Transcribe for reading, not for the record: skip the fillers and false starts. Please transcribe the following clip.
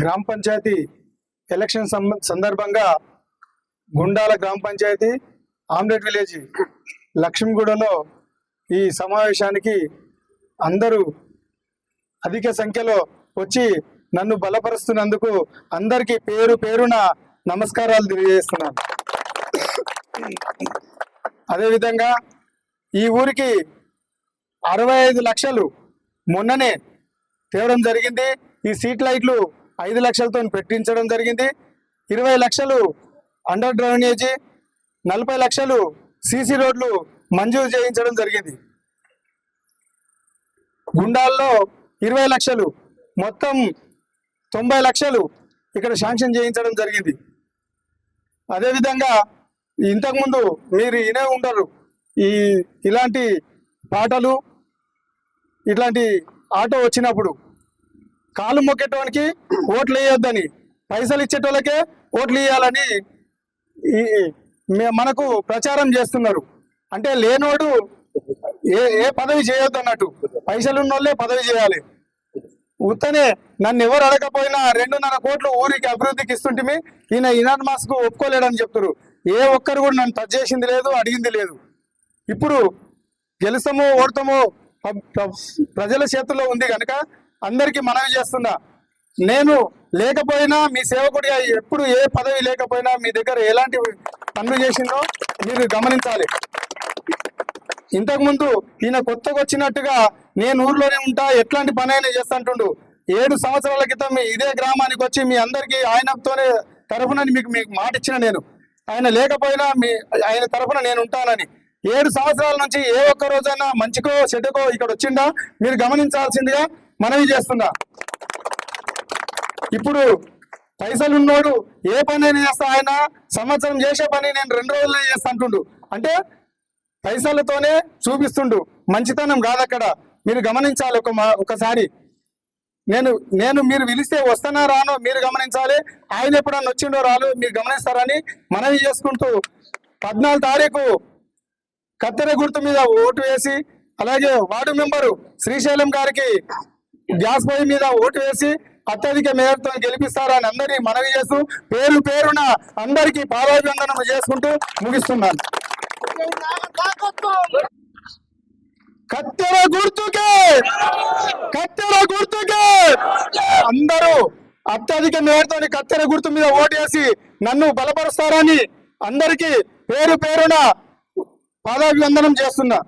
గ్రామ పంచాయతీ ఎలక్షన్ సందర్భంగా గుండాల గ్రామ పంచాయతీ ఆమ్లెట్ విలేజ్ లక్ష్మీగూడలో ఈ సమావేశానికి అందరూ అధిక సంఖ్యలో వచ్చి నన్ను బలపరుస్తున్నందుకు అందరికీ పేరు పేరున నమస్కారాలు తెలియజేస్తున్నాను. అదేవిధంగా ఈ ఊరికి 65 లక్షలు మొన్ననే తేవడం జరిగింది. ఈ సీట్ లైట్లు 5 లక్షలతో పెట్టించడం జరిగింది. 20 లక్షలు అండర్ డ్రైనేజీ, 40 లక్షలు సీసీ రోడ్లు మంజూరు చేయించడం జరిగింది. గుండాల్లో 20 లక్షలు, మొత్తం 90 లక్షలు ఇక్కడ శాంక్షన్ చేయించడం జరిగింది. అదేవిధంగా ఇంతకుముందు మీరు వినే ఉంటారు, ఇలాంటి పాటలు, ఇట్లాంటి ఆటో వచ్చినప్పుడు కాలు మొక్కేటోనికి ఓట్లు వేయొద్దని, పైసలు ఇచ్చేటోళ్ళకే ఓట్లు వేయాలని మనకు ప్రచారం చేస్తున్నారు. అంటే లేనోడు ఏ పదవి చేయొద్దు అన్నట్టు, పైసలు ఉన్నోళ్ళే పదవి చేయాలి. ఉత్తనే నన్ను ఎవరు అడగకపోయినా 2.5 కోట్లు ఊరికి అభివృద్ధికి ఇస్తుంటే ఈయన ఇనాన్ మాస్కు ఒప్పుకోలేడని చెప్తారు. ఏ ఒక్కరు కూడా నన్ను టచ్ చేసింది లేదు, అడిగింది లేదు. ఇప్పుడు గెలుస్తామో ఓడతామో ప్రజల చేతుల్లో ఉంది కనుక అందరికీ మనవి చేస్తున్నా, నేను లేకపోయినా మీ సేవకుడిగా ఎప్పుడు ఏ పదవి లేకపోయినా మీ దగ్గర ఎలాంటి పనులు చేసిందో మీరు గమనించాలి. ఇంతకుముందు ఈయన కొత్తగా వచ్చినట్టుగా నేను ఊర్లోనే ఉంటా, ఎట్లాంటి పని అయినా చేస్తుంటుండు. 7 సంవత్సరాల క్రితం ఇదే గ్రామానికి వచ్చి మీ అందరికీ ఆయనతోనే తరఫున మీకు మాట ఇచ్చిన, నేను ఆయన లేకపోయినా ఆయన తరఫున నేను ఉంటానని. 7 సంవత్సరాల నుంచి ఏ ఒక్క రోజైనా మంచికో చెడుకో ఇక్కడ వచ్చిందా మీరు గమనించాల్సిందిగా మనవి చేస్తున్నా. ఇప్పుడు పైసలు ఉన్నోడు ఏ పని అయినా చేస్తా, ఆయన సంవత్సరం చేసే పని నేను 2 రోజులే చేస్తా అంటుండు. అంటే పైసలతోనే చూపిస్తుండు, మంచితనం కాదక్కడ. మీరు గమనించాలి ఒకసారి. నేను మీరు పిలిస్తే వస్తానా రానో మీరు గమనించాలి. ఆయన ఎప్పుడన్నా వచ్చిండో రాలో మీరు గమనిస్తారని మనవి చేసుకుంటూ 14 తారీఖు కత్తెర గుర్తు మీద ఓటు వేసి, అలాగే వార్డు మెంబరు శ్రీశైలం గారికి గ్యాస్ పొయ్యి మీద ఓటు వేసి అత్యధిక మేరతో గెలిపిస్తారని అందరినీ మనవి చేస్తూ పేరు పేరున అందరికీ పాదాభివందనం చేసుకుంటూ ముగిస్తున్నాను. కత్తెర గుర్తుకే, కత్తెర గుర్తుకే అందరూ అత్యధిక మేరతో కత్తెర గుర్తు మీద ఓటు వేసి నన్ను బలపరుస్తారని అందరికీ పేరు పేరున పాదాభివందనం చేస్తున్నా.